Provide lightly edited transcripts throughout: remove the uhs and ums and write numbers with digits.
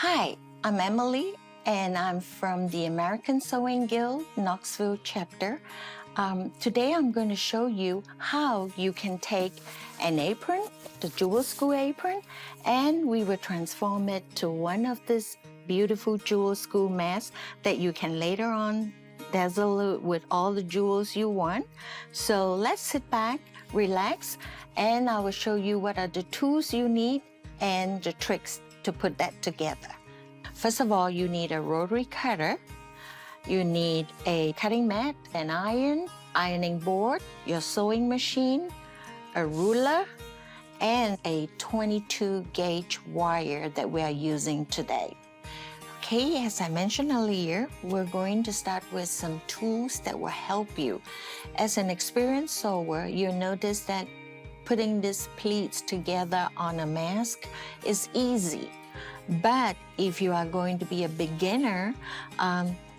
Hi, I'm Emily, and I'm from the American Sewing Guild, Knoxville chapter. Today I'm going to show you how you can take an apron, the jewel school apron, and we will transform it to one of these beautiful jewel school masks that you can later on dazzle with all the jewels you want. So let's sit back, relax, and I will show you what are the tools you need and the tricks to put that together. First of all, you need a rotary cutter. You need a cutting mat, an iron, ironing board, your sewing machine, a ruler, and a 22 gauge wire that we are using today. Okay, as I mentioned earlier, we're going to start with some tools that will help you. As an experienced sewer, you'll notice that putting these pleats together on a mask is easy. But if you are going to be a beginner,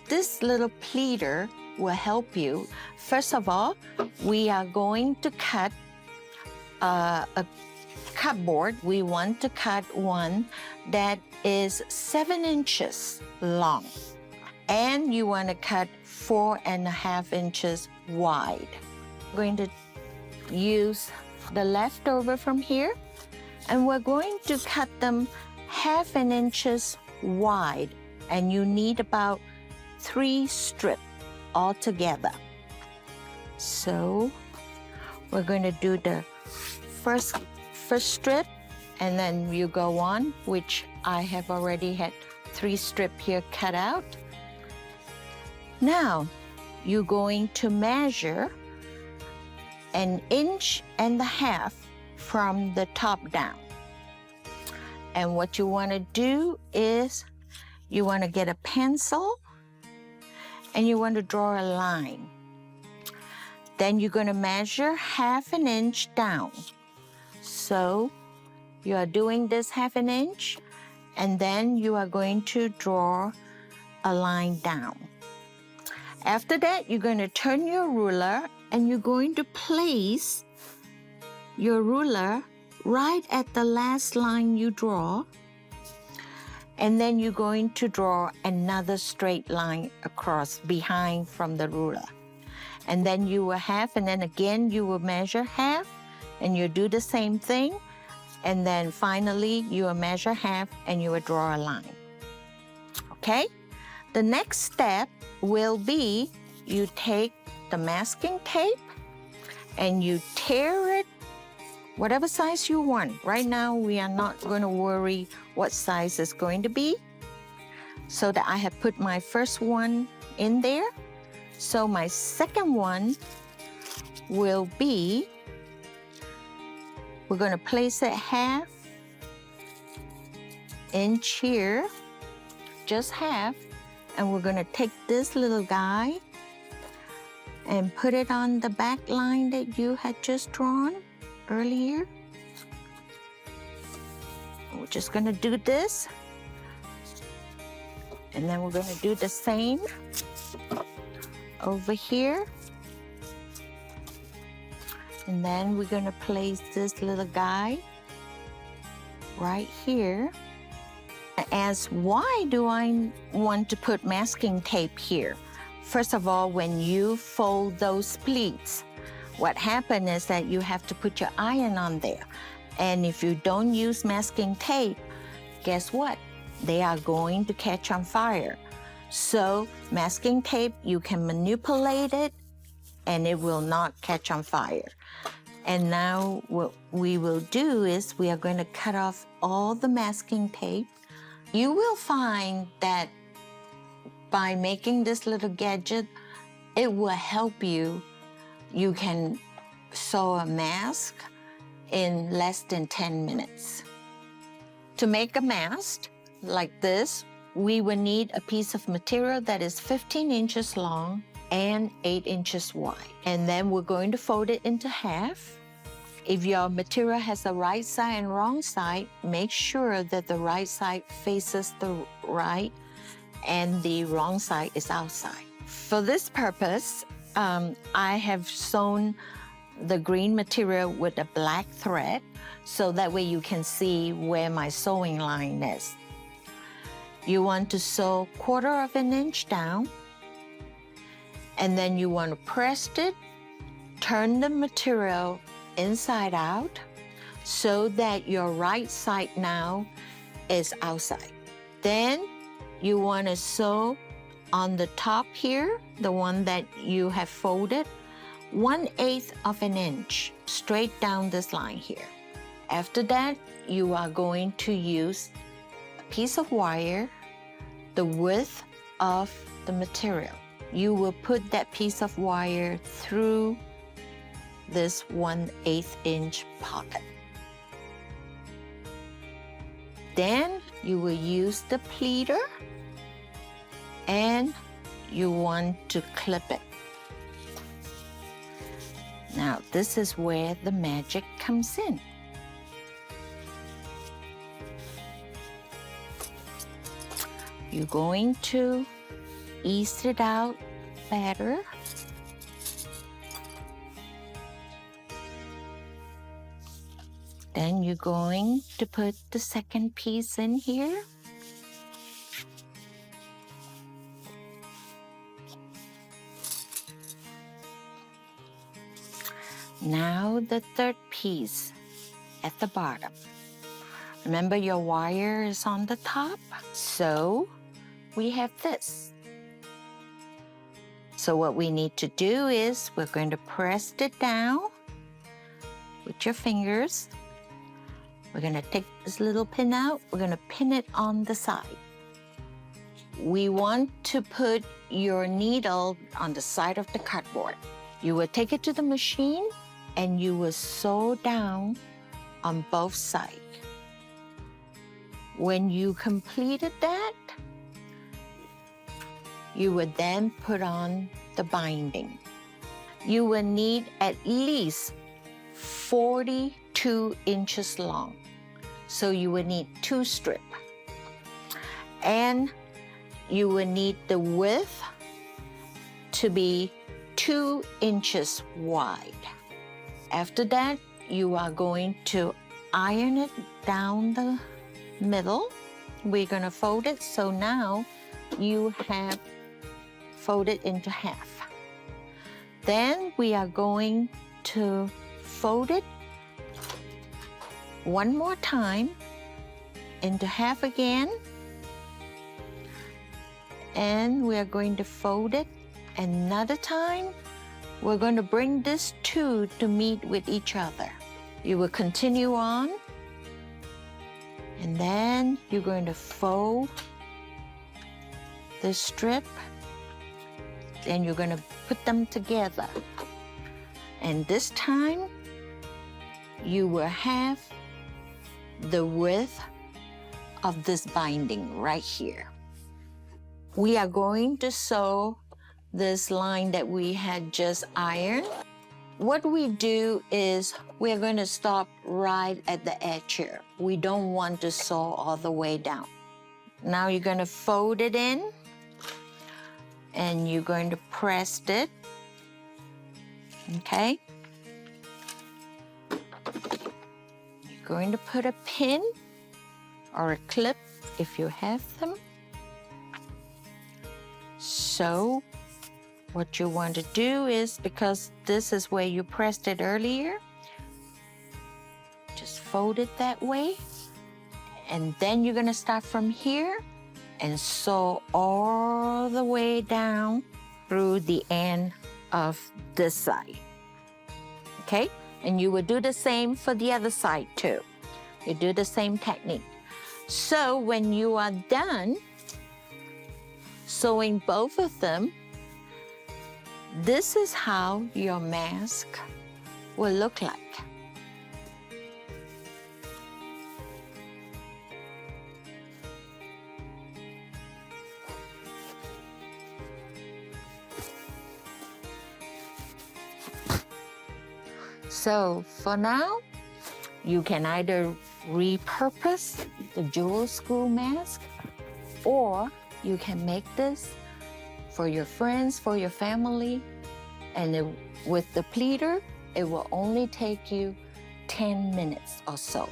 this little pleater will help you. First of all, we are going to cut a cupboard. We want to cut one that is 7 inches long, and you want to cut 4.5 inches wide. I'm going to use the leftover from here, and we're going to cut them 1/2 inches wide, and you need about 3 strips altogether. So we're going to do the first strip, and then you go on, which I have already had 3 strips here cut out. Now you're going to measure 1.5 inches from the top down. And what you want to do is you want to get a pencil and you want to draw a line. Then you're going to measure 1/2 inch down. So you are doing this 1/2 inch, and then you are going to draw a line down. After that, you're going to turn your ruler and you're going to place your ruler right at the last line you draw, and then you're going to draw another straight line across behind from the ruler. And then you will and then again you will measure 1/2, and you do the same thing, and then finally you will measure 1/2 and you will draw a line. Okay? The next step will be you take the masking tape and you tear it whatever size you want. Right now, we are not going to worry what size it's going to be. So that I have put my first one in there. So my second one will be, we're going to place it 1/2 inch here, just 1/2, and we're going to take this little guy and put it on the back line that you had just drawn earlier. We're just going to do this, and then we're going to do the same over here, and then we're going to place this little guy right here. As why do I want to put masking tape here? First of all, when you fold those pleats, what happens is that you have to put your iron on there. And if you don't use masking tape, guess what? They are going to catch on fire. So masking tape, you can manipulate it and it will not catch on fire. And now what we will do is we are going to cut off all the masking tape. You will find that by making this little gadget, it will help you. You can sew a mask in less than 10 minutes. To make a mask like this, we will need a piece of material that is 15 inches long and 8 inches wide. And then we're going to fold it into 1/2. If your material has the right side and wrong side, make sure that the right side faces the right and the wrong side is outside. For this purpose, I have sewn the green material with a black thread, so that way you can see where my sewing line is. You want to sew 1/4 inch down, and then you want to press it, turn the material inside out so that your right side now is outside. Then you want to sew on the top here, the one that you have folded, 1/8 inch straight down this line here. After that, you are going to use a piece of wire, the width of the material. You will put that piece of wire through this 1/8 inch pocket. Then you will use the pleater and you want to clip it. Now, this is where the magic comes in. You're going to ease it out better. Then you're going to put the second piece in here. Now the third piece at the bottom. Remember, your wire is on the top, so we have this. So what we need to do is we're going to press it down with your fingers. We're going to take this little pin out. We're going to pin it on the side. We want to put your needle on the side of the cardboard. You will take it to the machine and you will sew down on both sides. When you completed that, you would then put on the binding. You will need at least 42 inches long. So you will need 2 strips. And you will need the width to be 2 inches wide. After that, you are going to iron it down the middle. We're going to fold it, so now you have folded into half. Then we are going to fold it one more time into half again, and we are going to fold it another time. We're going to bring these two to meet with each other. You will continue on, and then you're going to fold the strip, then you're going to put them together. And this time, you will have the width of this binding right here. We are going to sew this line that we had just ironed. What we do is we're going to stop right at the edge here. We don't want to sew all the way down. Now you're going to fold it in, and you're going to press it, okay? You're going to put a pin or a clip if you have them. So what you want to do is, because this is where you pressed it earlier, just fold it that way, and then you're going to start from here and sew all the way down through the end of this side, okay? And you will do the same for the other side too. You do the same technique. So when you are done sewing both of them, this is how your mask will look like. So for now, you can either repurpose the jewel school mask, or you can make this for your friends, for your family, and with the pleater, it will only take you 10 minutes or so.